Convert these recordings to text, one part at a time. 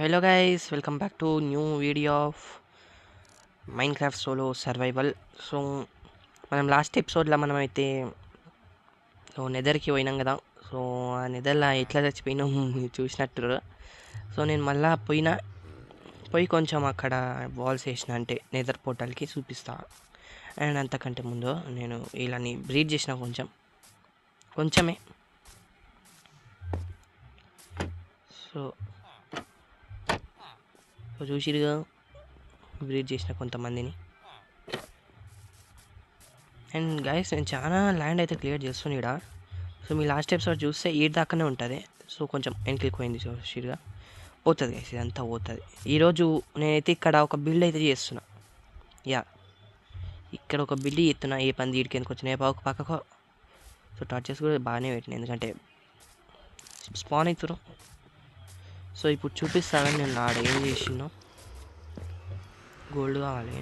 Hello guys, welcome back to new video of Minecraft solo survival. So మనం last ఎపిసోడ్లో మనమైతే నెదర్కి పోయినాం కదా. సో ఆ నెదర్లో ఎట్లా చచ్చిపోయినాం చూసినట్టు. సో నేను మళ్ళీ పోయి కొంచెం అక్కడ వాల్స్ వేసిన, అంటే నెదర్ పోర్టల్కి చూపిస్తా. అండ్ అంతకంటే ముందు నేను వీళ్ళని బ్రీడ్ చేసిన కొంచెమే. సో చూసిరుగా బ్రీడ్ చేసిన కొంతమందిని. అండ్ గైస్ నేను చాలా ల్యాండ్ అయితే క్లియర్ చేస్తున్నాడా. సో మీ లాస్ట్ ఎపిసోడ్ చూస్తే 8 దాకానే ఉంటుంది. సో కొంచెం వెనక్కి పోయింది చూసిరుగా, పోతుంది గైస్, ఇదంతా పోతుంది. ఈరోజు నేనైతే ఇక్కడ ఒక బిల్డ్ అయితే చేస్తున్నా. ఇక్కడ ఒక బిల్డ్ చేస్తున్నా. ఏ పని తీడికి ఎందుకు వచ్చినాయి పక్కకు. సో టార్చెస్ కూడా బాగానే పెట్టినాయి, ఎందుకంటే స్పాన్ అవుతారు. సో ఇప్పుడు చూపిస్తాను నేను ఆడ ఏం చేసినో. గోల్డ్ కావాలి.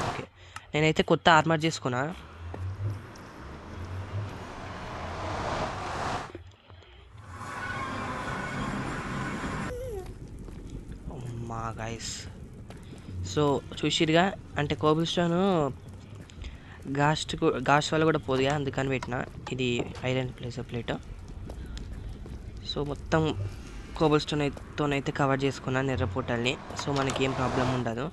ఓకే, నేనైతే కొత్త ఆర్మర్ చేసుకున్నా. మా గైస్ సో చూసిరుగా, అంటే కోబుల్ స్టోన్ గాస్ట్ వల్ల కూడా పోదుగా, అందుకని పెట్టిన. ఇది ఐరన్ ప్లేట్. సో మొత్తం కోబుల్ స్టోన్తోనైతే కవర్ చేసుకున్నాను నెర్ర పోర్టల్ని. సో మనకి ఏం ప్రాబ్లం ఉండదు.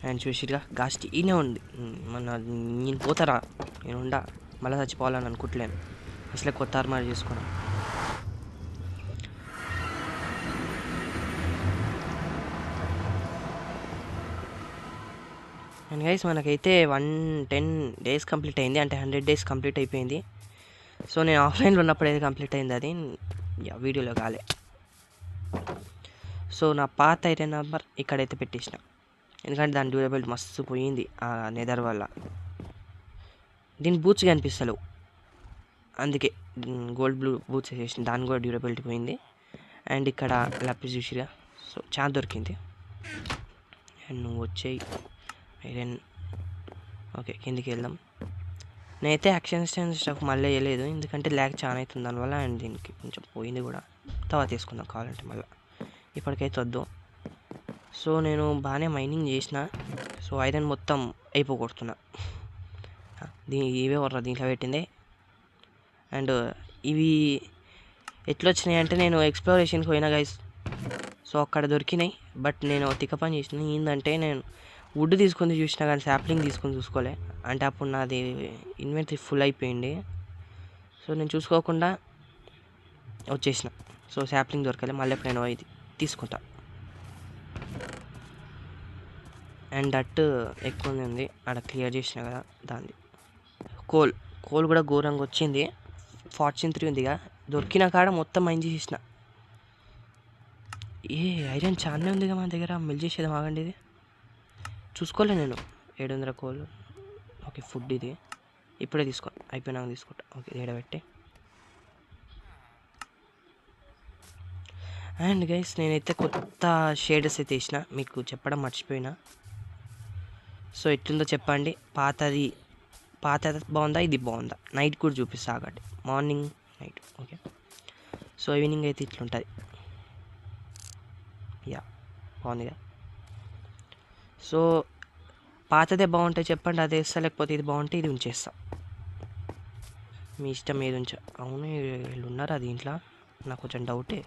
అండ్ చూసిరుగా గాస్ట్ ఈయనే ఉంది. నేను పోతారా, నేను మళ్ళీ చచ్చిపోవాలని అనుకుంటలేను. అసలే కొత్త ఆర్మర్ చేసుకున్నాను. అండ్ గైస్ మనకైతే 110 days కంప్లీట్ అయింది, అంటే 100 days కంప్లీట్ అయిపోయింది. సో నేను ఆఫ్లైన్లో ఉన్నప్పుడు అయితే కంప్లీట్ అయింది, అది వీడియోలో కాలే. సో నా పాత ఐరన్ నెంబర్ ఇక్కడైతే పెట్టేసిన, ఎందుకంటే దాని డ్యూరబిలిటీ మస్తు పోయింది ఆ నెదర్ వల్ల. దీని బూట్స్ కనిపిస్తలేవు, అందుకే గోల్డ్ బ్లూ బూట్స్ వేసేసిన. దాని కూడా డ్యూరబిలిటీ పోయింది. అండ్ ఇక్కడ లప్పి చూసిగా, సో చాలా దొరికింది. అండ్ నువ్వు వచ్చేయి ఐరన్. ఓకే, కిందికి వెళ్దాం. నేనైతే యాక్షన్ స్టఫ్ మళ్ళీ వేయలేదు, ఎందుకంటే ల్యాగ్ చాలా అవుతుంది దానివల్ల. అండ్ దీనికి కొంచెం పోయింది కూడా, తర్వాత తీసుకుందాం కావాలంటే మళ్ళీ. ఇప్పటికైతే వద్దు. సో నేను బాగానే మైనింగ్ చేసిన. సో ఐరన్ మొత్తం అయిపోగొడుతున్నా. ఇవే వర్రా దీంట్లో పెట్టిందే. అండ్ ఇవి ఎట్లా వచ్చినాయి అంటే, నేను ఎక్స్ప్లోరేషన్కి పోయినా గైస్. సో అక్కడ దొరికినాయి, బట్ నేను తిక్క పని చేసిన. ఏంటంటే నేను వుడ్ తీసుకొని చూసినా కానీ శాప్లింగ్ తీసుకొని చూసుకోలే. అంటే అప్పుడు నాది ఇన్వెంటరీ ఫుల్ అయిపోయింది. సో నేను చూసుకోకుండా వచ్చేసిన. సో శాప్లింగ్ దొరకలే, మళ్ళీ ఎప్పుడైనా ఇది తీసుకుంటా. అండ్ దట్ ఎక్కువ ఉంది అక్కడ క్లియర్ చేసిన కదా దాన్ని. కోల్ కూడా ఘోరంగా వచ్చింది. ఫార్చ్యూన్ 3 ఉందిగా, దొరికిన కాడ మొత్తం మైన్ చేసేసిన. ఐరన్ చాలానే ఉందిగా మన దగ్గర, మెల్ చేసేది ఆగండి. ఇది చూసుకోలే నేను. 700 కోల్. ఓకే, ఫుడ్ ఇది ఇప్పుడే అయిపోయినాక తీసుకుంటా. ఓకే, ఏడబెట్టి. అండ్ గైస్ నేనైతే కొత్త షేడర్స్ అయితే వేసిన, మీకు చెప్పడం మర్చిపోయినా. సో ఎట్లుందో చెప్పండి. పాతది బాగుందా, ఇది బాగుందా? నైట్ కూడా చూపిస్తా ఆగండి, morning night. Okay, so evening అయితే ఇట్లుంటుంది. బాగుందిగా. సో పాతదే బాగుంటాయి చెప్పండి, అది వేస్తా. లేకపోతే ఇది బాగుంటే ఇది ఉంచేస్తా, మీ ఇష్టం ఏది ఉంచా. అవును, వీళ్ళు ఉన్నారా దీంట్లో? నాకు కొంచెం డౌటే.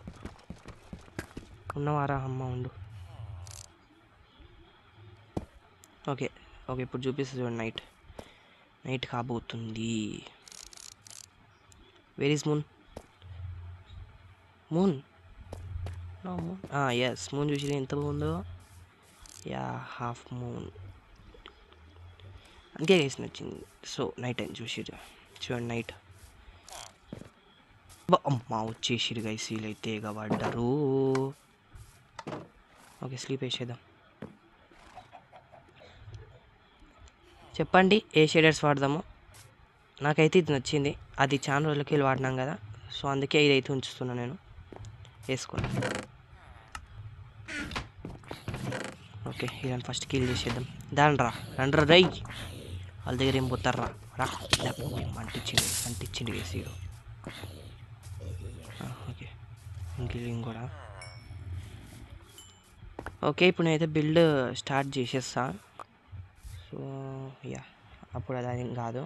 ఉన్నవారా? అమ్మ ఉండు. ఓకే, ఇప్పుడు చూపిస్తా చూడండి. నైట్ కాబోతుంది. Where is moon? Yes, moon చూసి ఎంత బాగుందో. హాఫ్ మూన్, అందుకే వేసి నచ్చింది. సో నైట్ టైం చూడండి నైట్. అమ్మా వచ్చేసిరు గైస్, వీళ్ళైతే ఇక పడ్డారు. ఓకే, స్లీప్ వేసేద్దాం. చెప్పండి ఏ షేడర్స్ వాడదాము. నాకైతే ఇది నచ్చింది, అది చాలా రోజులకి వెళ్ళి వాడినాం కదా. సో అందుకే ఇదైతే ఉంచుతున్నా నేను, వేసుకోండి. ఓకే, ఇదని ఫస్ట్ కిల్ చేసేద్దాం. రండ్రా రై, వాళ్ళ దగ్గర ఏం పోతారా? అంటించింది వేసి. ఓకే, ఇంక్లూడింగ్ కూడా. ఓకే, ఇప్పుడు నేనైతే బిల్డ్ స్టార్ట్ చేసేస్తా. సో యా, అప్పుడు అది కాదు.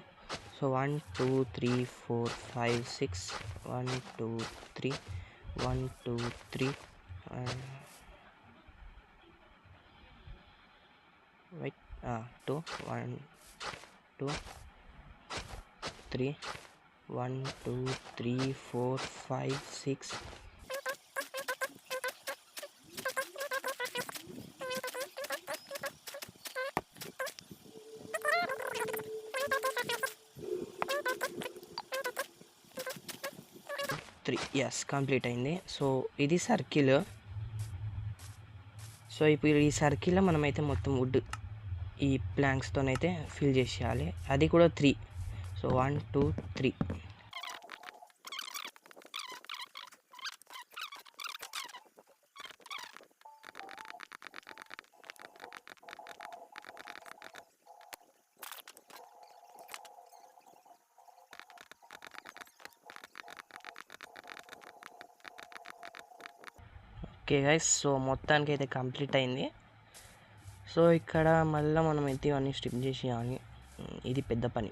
So 1 2 3 4 5 6 1 2 3 1 2 3 wait 2 1 2 3 1 2 3 4 5 6 3. ఎస్, కంప్లీట్ అయింది. సో ఇది సర్కిల్. సో ఇప్పుడు ఈ సర్కిల్లో మనమైతే మొత్తం వుడ్ ఈ ప్లాంక్స్తోనైతే ఫిల్ చేసేయాలి. అది కూడా 3. సో 1 2 3. ఓకే గైస్, సో మొత్తానికి అయితే కంప్లీట్ అయింది. సో ఇక్కడ మళ్ళీ మనం అయితే ఇవన్నీ స్టిక్ చేసేయాలి. ఇది పెద్ద పని.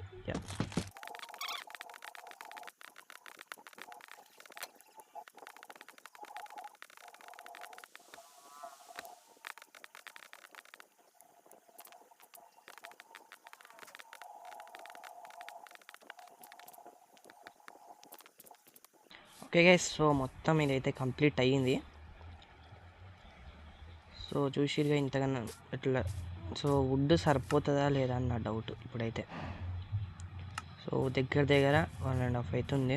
ఓకే గైస్, సో మొత్తం ఇదైతే కంప్లీట్ అయ్యింది. సో చూసిరుగా ఇంతకన్నా ఇట్లా. సో వుడ్ సరిపోతుందా లేదా అని నా డౌట్ ఇప్పుడైతే. సో దగ్గర 1.5 అవుతుంది.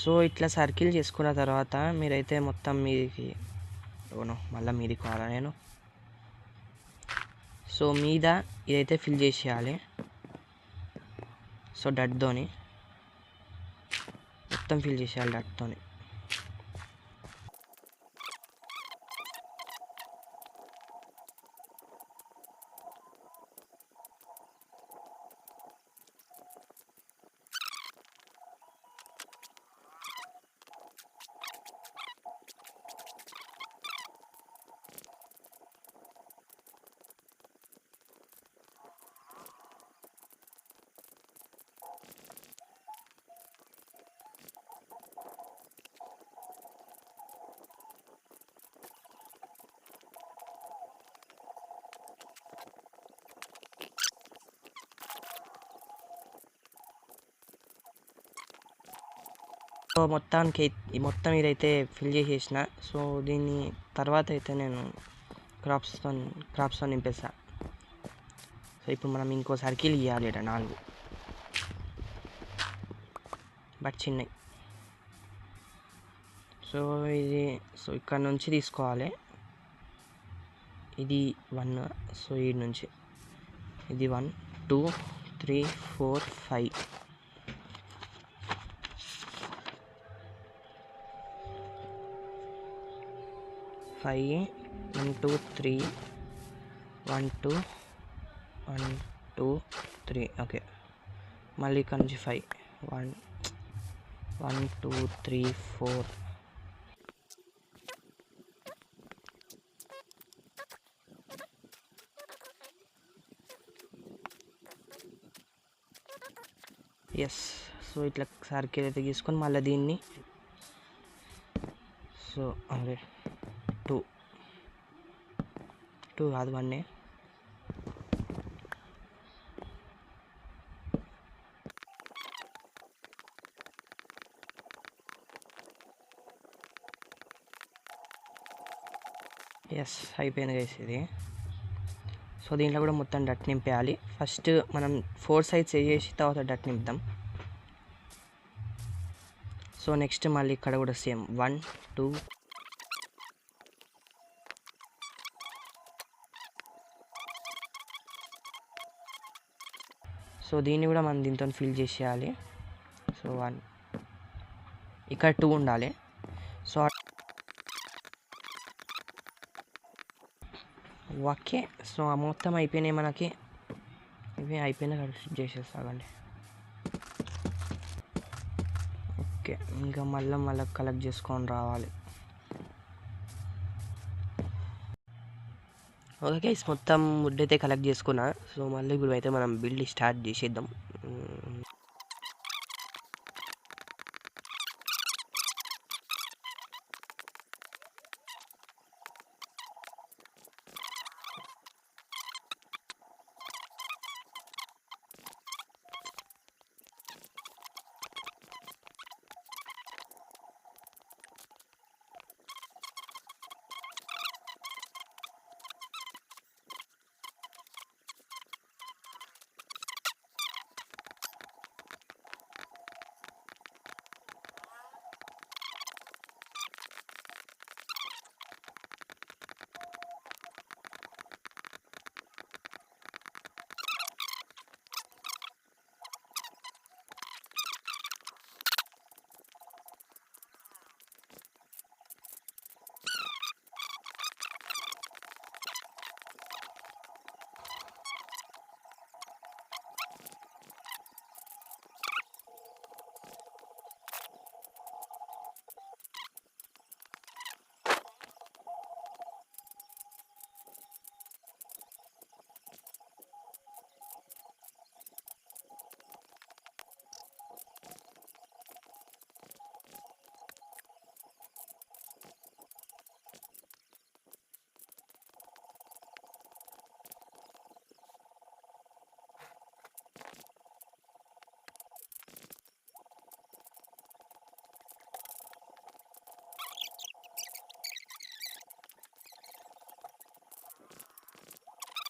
సో ఇట్లా సర్కిల్ చేసుకున్న తర్వాత మీరైతే మొత్తం మీదికి మళ్ళీ మీదికి కావాలా నేను. సో మీద ఇదైతే ఫిల్ చేసేయాలి. సో డట్తోని మొత్తం ఫిల్ చేసేయాలి డట్తోని. సో మొత్తానికి మొత్తం ఇదైతే ఫిల్ చేసేసిన. సో దీన్ని తర్వాత అయితే నేను క్రాప్స్తో నింపేస్తా. సో ఇప్పుడు మనం ఇంకో సర్కిల్ ఇవ్వాలి 4, బట్ చిన్నవి. సో ఇది ఇక్కడ నుంచి తీసుకోవాలి. ఇది 1. సో ఈ నుంచి ఇది 1 2 3 4 5. 1 2 3 1 2 1 2 3. ఓకే, మళ్ళీ ఇక్కడ నుంచి 5 1 1 2 3 4. ఎస్, సో ఇట్లా సర్కిల్ అయితే తీసుకొని మళ్ళీ దీన్ని సో అదే 2 కాదు 1. ఎస్, అయిపోయింది గైస్ ఇది. సో దీంట్లో కూడా మొత్తం డట్ నింపేయాలి. ఫస్ట్ మనం 4 సైడ్స్ వేసేసి తర్వాత డట్ నింపుదాం. సో నెక్స్ట్ మళ్ళీ ఇక్కడ కూడా సేమ్ 1 2. సో దీన్ని కూడా మనం దీంతో ఫిల్ చేసేయాలి. సో 1 ఇక్కడ 2 ఉండాలి. సో ఓకే, సో మొత్తం అయిపోయినాయి మనకి. ఇవి అయిపోయినా చేసేస్తాగండి. ఓకే, ఇంకా మళ్ళీ కలెక్ట్ చేసుకొని రావాలి. ఓకే గైస్, మొత్తం వుడ్ అయితే కలెక్ట్ చేసుకున్నా. సో మళ్ళీ ఇప్పుడు అయితే మనం బిల్డ్ స్టార్ట్ చేసేద్దాం.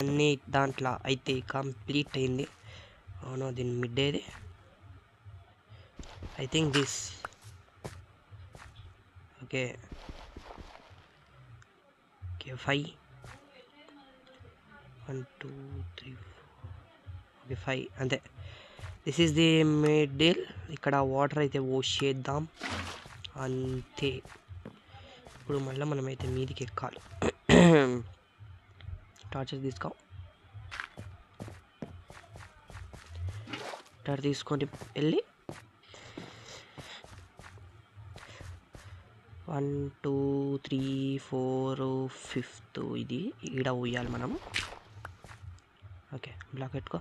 అన్నీ దాంట్లో అయితే కంప్లీట్ అయింది. అవును, దీని మిడ్ ఏది, I think this. Okay okay 5 1 2 3 4 okay 5 అంతే. This is the middle. ఇక్కడ వాటర్ అయితే పోసేద్దాం అంతే. ఇప్పుడు మళ్ళీ మనమైతే మీదికి ఎక్కాలి. టార్చర్ తీసుకో, టార్చర్ తీసుకొని వెళ్ళి 1 2 3 4 5th ఇది ఈడ పోయాలి మనం. ఓకే, బ్లాక్ పెట్టుకో.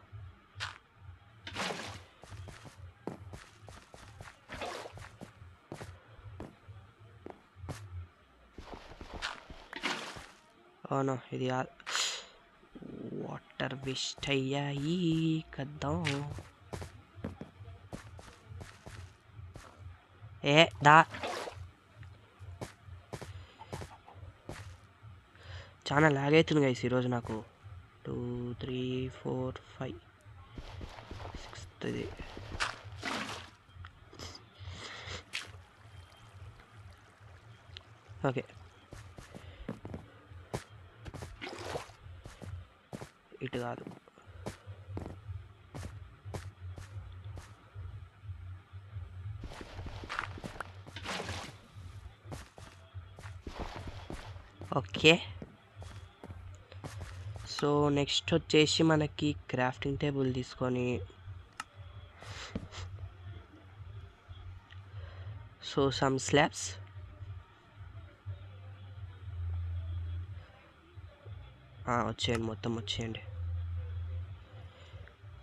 అవునా, ఇది వాటర్ వేస్ట్ అయ్యాయి కదా. దా చాలా లాగ్ అవుతుంది గైస్ ఈరోజు నాకు. 2 3 4 5 6th ఇది. ఓకే, ఇటు కాదు. ఓకే, సో నెక్స్ట్ వచ్చేసి మనకి క్రాఫ్టింగ్ టేబుల్ తీసుకొని సో సమ్ స్లాబ్స్ వచ్చేయండి, మొత్తం వచ్చేయండి.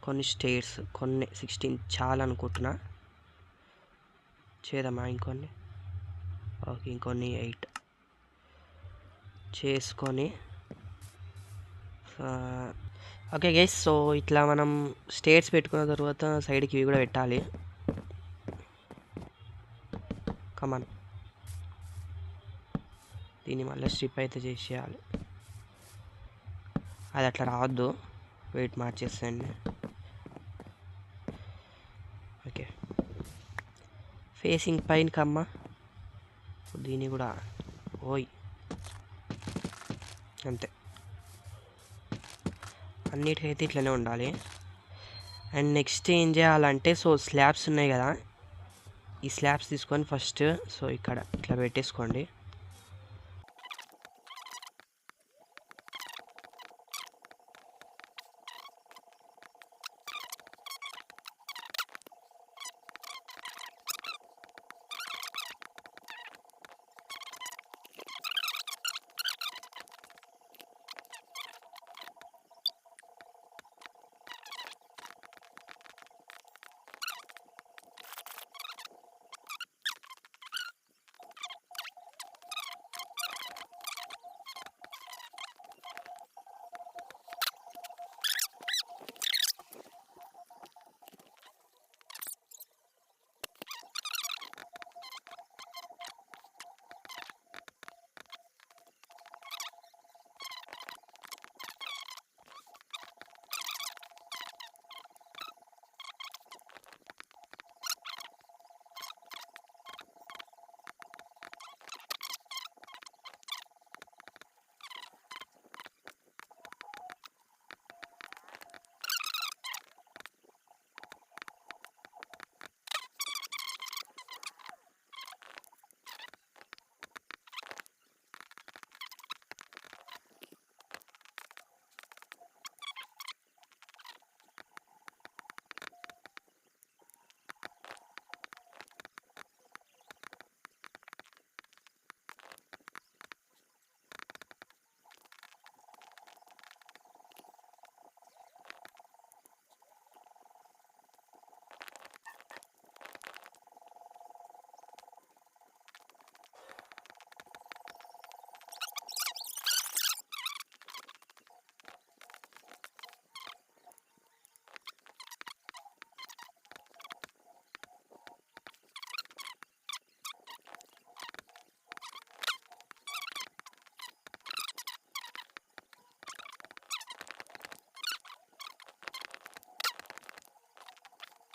కొన్ని స్టేర్స్, కొన్ని 16 చాలా అనుకుంటున్నా. చేద్దామా ఇంకొన్ని? ఓకే, ఇంకొన్ని 8 చేసుకొని ఓకే గైస్, సో ఇట్లా మనం స్టేర్స్ పెట్టుకున్న తర్వాత సైడ్కి ఇవి కూడా పెట్టాలి. కమాన్, దీన్ని మళ్ళీ స్ట్రిప్ అయితే చేసేయాలి. అది అట్లా రావద్దు, వెయిట్ మార్చేసేయండి. ఓకే, ఫేసింగ్ పైన కమ్మ, దీన్ని కూడా ఓయ్ అంతే. అన్నిటికైతే ఇట్లనే ఉండాలి. అండ్ నెక్స్ట్ ఏం చేయాలంటే, సో స్లాబ్స్ ఉన్నాయి కదా, ఈ స్లాబ్స్ తీసుకొని ఫస్ట్ సో ఇక్కడ ఇట్లా పెట్టేసుకోండి.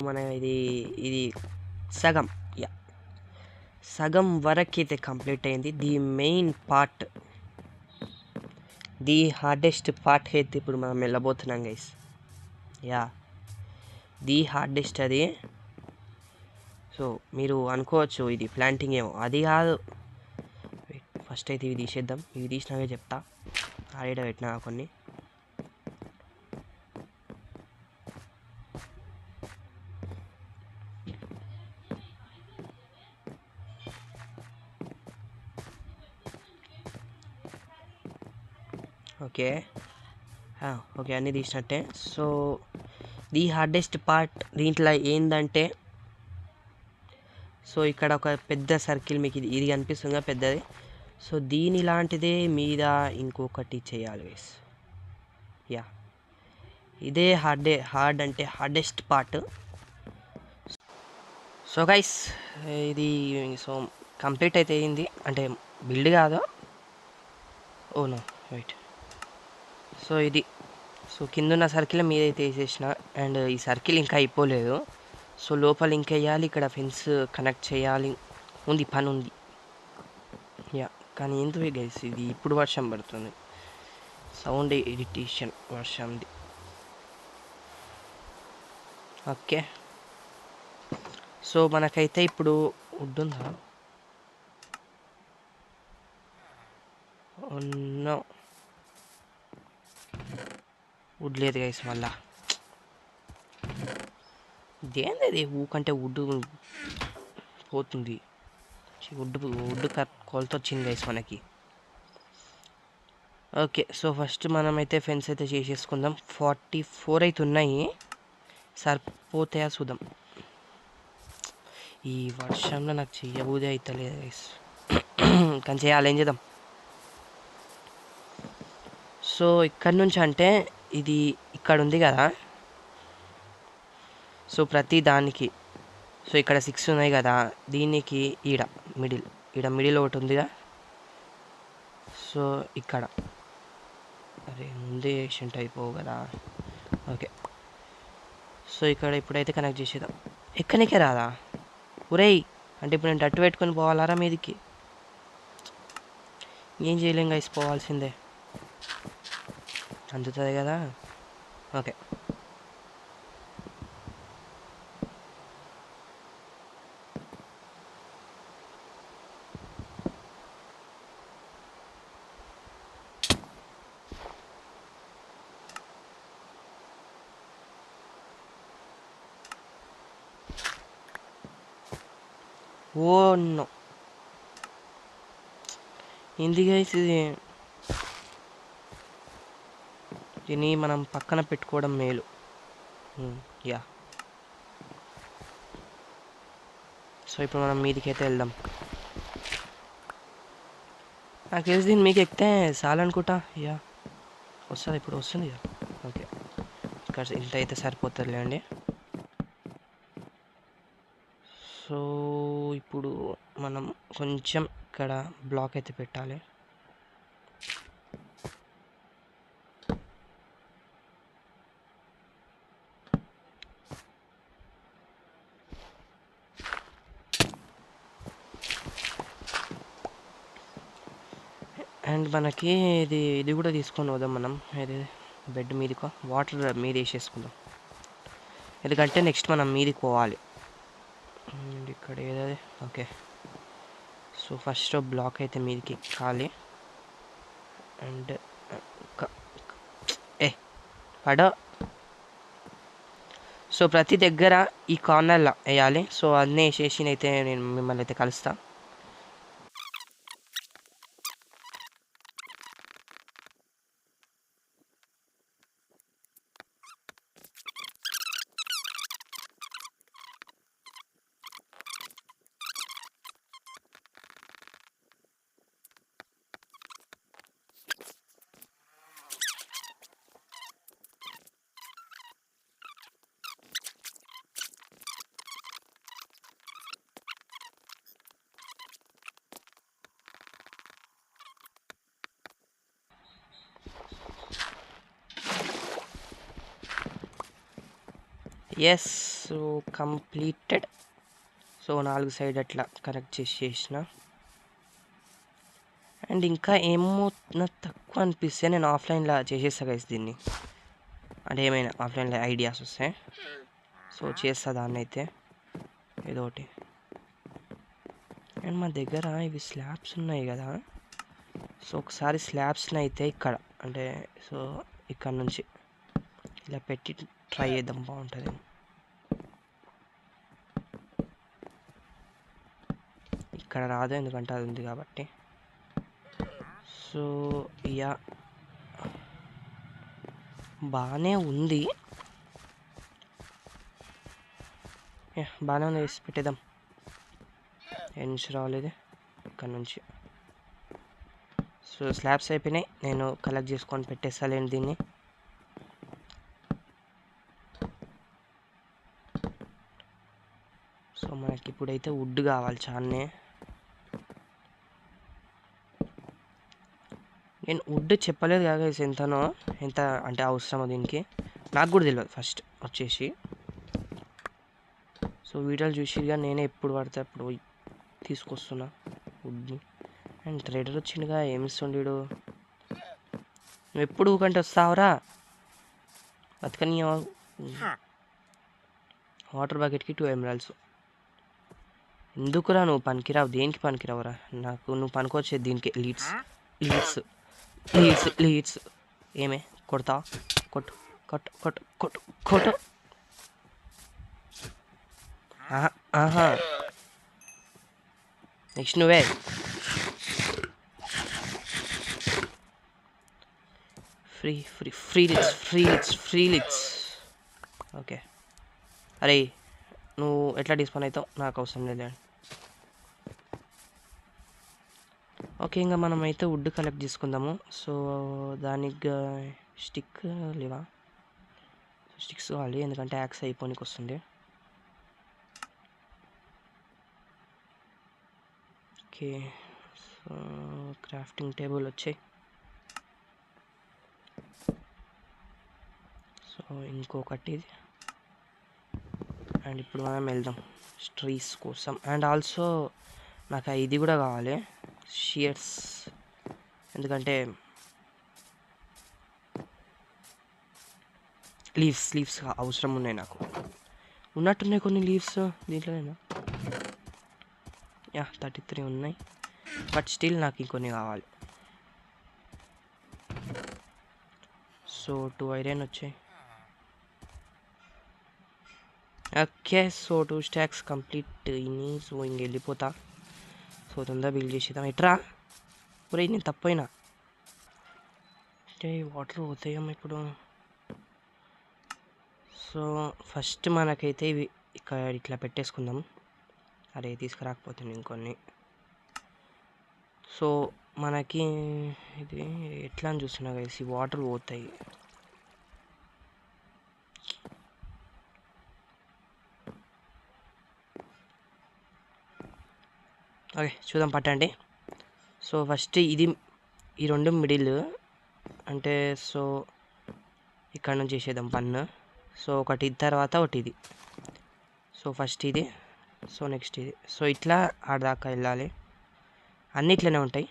మన ఇది ఇది సగం యా సగం వరకు అయితే కంప్లీట్ అయింది. The main part, the hardest part అయితే ఇప్పుడు మనం వెళ్ళబోతున్నాం గైస్. యా ది హార్డెస్ట్ అది. సో మీరు అనుకోవచ్చు ఇది ప్లాంటింగ్ ఏమో, అది కాదు. ఫస్ట్ అయితే ఇవి తీసేద్దాం. ఇవి తీసినాకే చెప్తా. ఆడ పెట్టినా కొన్ని. ఓకే ఓకే అన్నీ తీసినట్టే. సో ది హార్డెస్ట్ పార్ట్ దీంట్లో ఏంటంటే, సో ఇక్కడ ఒక పెద్ద సర్కిల్ మీకు ఇది కనిపిస్తుందిగా పెద్దది. సో దీని లాంటిదే మీద ఇంకొకటి చేయాలి గైస్. యా ఇదే హార్డ్ అంటే హార్డెస్ట్ పార్ట్. సో గైస్ ఇది సో కంప్లీట్ అయితే అయింది, అంటే బిల్డ్ కాదు. Oh no wait. సో ఇది సో కిందున్న సర్కిల్ మీదైతే వేసేసిన, అండ్ ఈ సర్కిల్ ఇంకా అయిపోలేదు. సో లోపల ఇంకా వేయాలి, ఇక్కడ ఫెన్స్ కనెక్ట్ చేయాలి, ఉంది పని ఉంది. యా కానీ ఎందుకు గైస్ ఇది ఇప్పుడు వర్షం పడుతుంది, సౌండ్ ఎడిటేషన్ వర్షంది. ఓకే సో మనకైతే ఇప్పుడు వుడ్ ఉందా? నో వుడ్ లేదు గైస్. మళ్ళా ఇదేంది ఊకంటే వుడ్ పోతుంది. వుడ్ కొలత వచ్చింది గైస్ మనకి. ఓకే సో ఫస్ట్ మనమైతే ఫెన్స్ అయితే చేసేసుకుందాం. 44 అయితే ఉన్నాయి, సరిపోతాయా చూద్దాం. ఈ వర్షంలో నాకు చెయ్యబోదే అవుతలేదు గైస్, కానీ చేయాలి, ఏం చేద్దాం. సో ఇక్కడ నుంచి అంటే ఇది ఇక్కడ ఉంది కదా, సో ప్రతి దానికి, సో ఇక్కడ 6 ఉన్నాయి కదా, దీనికి ఈడ మిడిల్ ఒకటి ఉందిగా. సో ఇక్కడ అరే ముందే ఏషియంట్ అయిపోవు కదా. ఓకే సో ఇక్కడ ఇప్పుడైతే కనెక్ట్ చేసేద్దాం. ఎక్కడికే రాదా ఒరేయ్, అంటే ఇప్పుడు నేను డట్టు పెట్టుకొని పోవాలారా మీదికి? ఏం చేయలేం గైస్, పోవాల్సిందే, అందుతుంది కదా. ఓకే ఓ నో ఏంది గైస్ ఇది, దీన్ని మనం పక్కన పెట్టుకోవడం మేలు. యా సో ఇప్పుడు మనం మీదికైతే వెళ్దాం. నాకు తెలిసి దీన్ని మీకు ఎక్కితే చాలనుకుంటా. యా వస్తుంది, ఇప్పుడు వస్తుంది. ఓకే ఇక్కడ ఇంత అయితే సరిపోతుందిలేండి. సో ఇప్పుడు మనం కొంచెం ఇక్కడ బ్లాక్ అయితే పెట్టాలి. అండ్ మనకి ఇది కూడా తీసుకొని పోదాం మనం, ఇది బెడ్ మీదకో వాటర్ మీద వేసేసుకుందాం, ఎందుకంటే నెక్స్ట్ మనం మీదకి పోవాలి. ఇక్కడ ఏదది. ఓకే సో ఫస్ట్ బ్లాక్ అయితే మీదకి ఎక్కాలి. అండ్ పడ సో ప్రతి దగ్గర ఈ కార్నర్లో వేయాలి. సో అన్నీ వేసేసి అయితే నేను మిమ్మల్ని అయితే కలుస్తా. Yes so completed. So 4 side అట్లా కనెక్ట్ చేసిన. అండ్ ఇంకా ఏమో నాకు తక్కువ అనిపిస్తే నేను ఆఫ్లైన్లో చేసేస్తా గైస్ దీన్ని. అంటే ఏమైనా ఆఫ్లైన్లో ఐడియాస్ వస్తాయి, సో చేస్తా దాన్ని అయితే ఏదో ఒకటి. అండ్ మా దగ్గర ఇవి స్లాబ్స్ ఉన్నాయి కదా, సో ఒకసారి స్లాబ్స్ని అయితే ఇక్కడ అంటే సో ఇక్కడ నుంచి ఇలా పెట్టి ట్రై చేద్దాం, బాగుంటుంది. ఇక్కడ రాదు ఎందుకంటే అది ఉంది కాబట్టి. సో యా బాగానే ఉంది, బాగానే ఉంది, వేసి పెట్టేద్దాం. ఏం నుంచి రాలేదు ఇక్కడ నుంచి. సో స్లాబ్స్ అయిపోయినాయి, నేను కలెక్ట్ చేసుకొని పెట్టేస్తాలేండి దీన్ని. సో మనకి ఇప్పుడైతే వుడ్ కావాలి చాలానే. నేను వుడ్ చెప్పలేదు కదా ఎంతనో, ఎంత అంటే అవసరమో దీనికి నాకు కూడా తెలియదు ఫస్ట్ వచ్చేసి. సో వీడియోలు చూసిగా నేనే ఎప్పుడు పడితే అప్పుడు తీసుకొస్తున్నా వుడ్ని. And trader వచ్చిండుగా, ఏమిస్తుండీడు. నువ్వు ఎప్పుడు ఊకంటే వస్తావురా బతకని. Water బకెట్కి 2 emeralds. ఎందుకురా నువ్వు పనికిరావు, దేనికి పనికిరావురా? నాకు నువ్వు పనికొచ్చేది దీనికి. Leads leads leads leads. ఏమే కొడతావా? కొట్టు కొట్టు కొట్టు కొట్టు కొట్టు. ఆహా నెక్స్ట్ నువ్వే. ఫ్రీ ఫ్రీ ఫ్రీ లిట్స్ ఫ్రీ లిట్స్ ఫ్రీ లిట్స్. ఓకే అరే నువ్వు ఎట్లా డిస్పాన్ అవుతావు నాకు అవసరం లేదు. ఓకే ఇంకా మనం అయితే వుడ్ కలెక్ట్ చేసుకుందాము. సో దానికి స్టిక్ లేవా? స్టిక్స్ కావాలి ఎందుకంటే యాక్స్ అయిపోనికి వస్తుంది. ఓకే సో క్రాఫ్టింగ్ టేబుల్ వచ్చాయి. సో ఇంకొకటి ఇది. అండ్ ఇప్పుడు మనం వెళ్దాం ట్రీస్ కోసం. అండ్ ఆల్సో నాకు ఇది కూడా కావాలి, షియర్స్, ఎందుకంటే లీవ్స్ అవసరం ఉన్నాయి నాకు. ఉన్నట్టున్నాయి కొన్ని లీవ్స్ దీంట్లోనేనా? యా 33 ఉన్నాయి, బట్ స్టిల్ నాకు ఇంకొన్ని కావాలి. సో 2 ఐరన్ వచ్చాయి. ఓకే సో 2 స్టాక్స్ కంప్లీట్ ఇని. సో ఇంక వెళ్ళిపోతా. సో తొందరగా బిల్డ్ చేసేద్దాం. ఎట్రా ఒరే నేను తప్పైనా అంటే వాటర్ పోతాయేమో ఇప్పుడు. సో ఫస్ట్ మనకైతే ఇవి ఇక్కడ ఇట్లా పెట్టేసుకుందాం. అరే తీసుకురాకపోతుంది ఇంకొన్ని. సో మనకి ఇది ఎట్లా అని చూస్తున్నా కలిసి వాటర్ పోతాయి. ఓకే చూద్దాం పట్టండి. సో ఫస్ట్ ఇది ఈ 2 మిడిల్ అంటే సో ఇక్కడ నుంచి చేసేద్దాం పన్ను. సో ఒకటి ఇది తర్వాత ఒకటి ఇది. సో ఫస్ట్ ఇది, సో నెక్స్ట్ ఇది. సో ఇట్లా ఆడదాకా వెళ్ళాలి, అన్నిట్లోనే ఉంటాయి.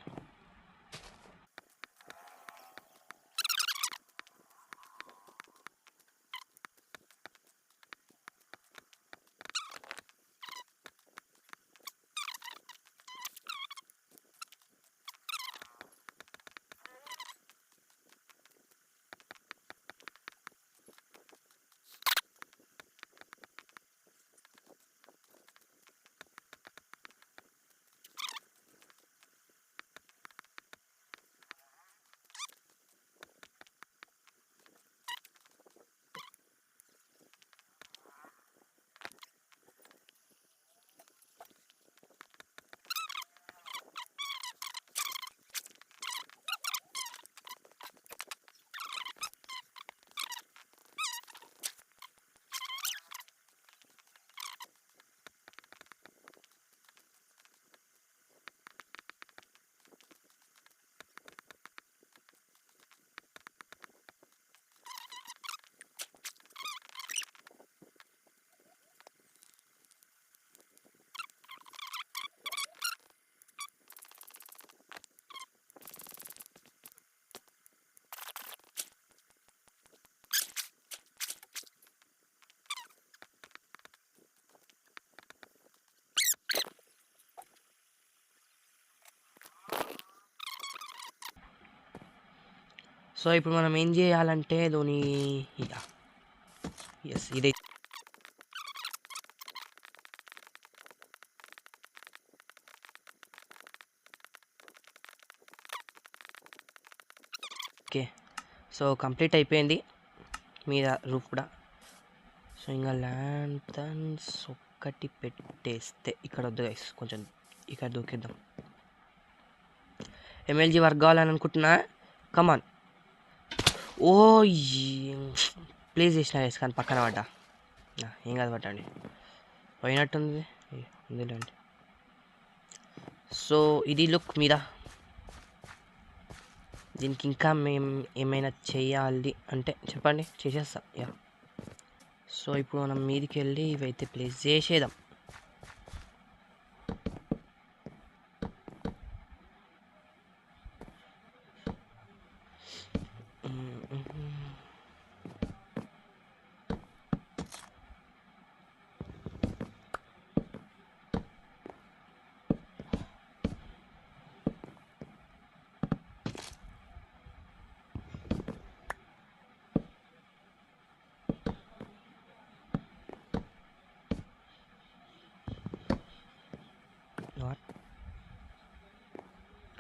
సో ఇప్పుడు మనం ఏం చేయాలంటే ధోని ఎస్ ఇదే ఓకే. సో కంప్లీట్ అయిపోయింది మీద రూఫ్ కూడా. సో ఇంకా ల్యాంతర్న్స్ ఒక్కటి పెట్టేస్తే ఇక్కడ వద్దు గైస్, కొంచెం ఇక్కడ దూకిద్దాం. ఎమ్ఎల్జీ వర్క్ కావాలని అనుకుంటున్నా. కమాన్. ఓ ప్లేస్ చేసిన గైస్, కానీ పక్కన పడ్డా. ఏం కాదు, పట్టండి. పోయినట్టుంది ఉందిలేండి. సో ఇది లుక్ మీద. దీనికి ఇంకా మేము ఏమైనా చేయాలి అంటే చెప్పండి, చేసేస్తా. యా. సో ఇప్పుడు మనం మీదికి వెళ్ళి ఇవైతే ప్లేస్ చేసేద్దాం.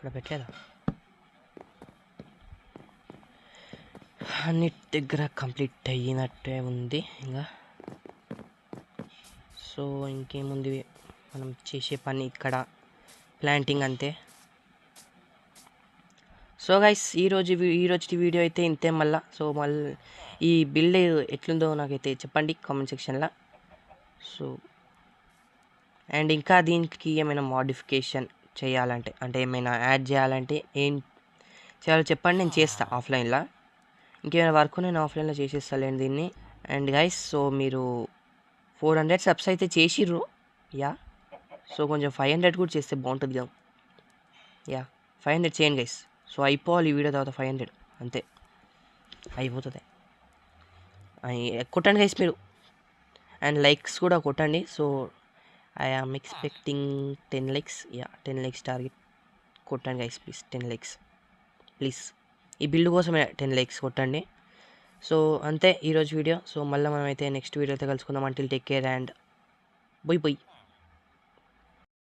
ఇక్కడ పెట్టలేదా? అన్నిటి దగ్గర కంప్లీట్ అయినట్టే ఉంది ఇంకా. సో ఇంకేముంది, మనం చేసే పని ఇక్కడ ప్లాంటింగ్ అంతే. సో గైస్ ఈరోజు వీడియో అయితే ఇంతే. సో మళ్ళీ ఈ బిల్డ్ ఎట్లుందో నాకైతే చెప్పండి కామెంట్ సెక్షన్లో. సో అండ్ ఇంకా దీనికి ఏమైనా మోడిఫికేషన్ చేయాలంటే, అంటే ఏమైనా యాడ్ చేయాలంటే ఏం చేయాలో చెప్పండి, నేను చేస్తా ఆఫ్లైన్లో. ఇంకేమైనా వర్క్ నేను ఆఫ్లైన్లో చేసేస్తాలేండి దీన్ని. అండ్ గైస్ సో మీరు 400 సబ్స్ అయితే చేసిర్రు. యా. సో కొంచెం 500 కూడా చేస్తే బాగుంటుంది కదా. యా 500 చేయండి గైస్. సో అయిపోవాలి ఈ వీడియో తర్వాత 500 అంతే అయిపోతుంది. కొట్టండి గైస్ మీరు, అండ్ లైక్స్ కూడా కొట్టండి. So I am expecting 10 likes. Yeah 10 likes target కొట్టండి గైస్ ప్లీజ్. 10 లైక్స్ ప్లీజ్, ఈ బిల్డ్ కోసమే 10 లైక్స్ కొట్టండి. సో అంతే ఈరోజు వీడియో. సో మళ్ళీ మనమైతే నెక్స్ట్ వీడియోతో కలుసుకుందాం. Until take care and by by.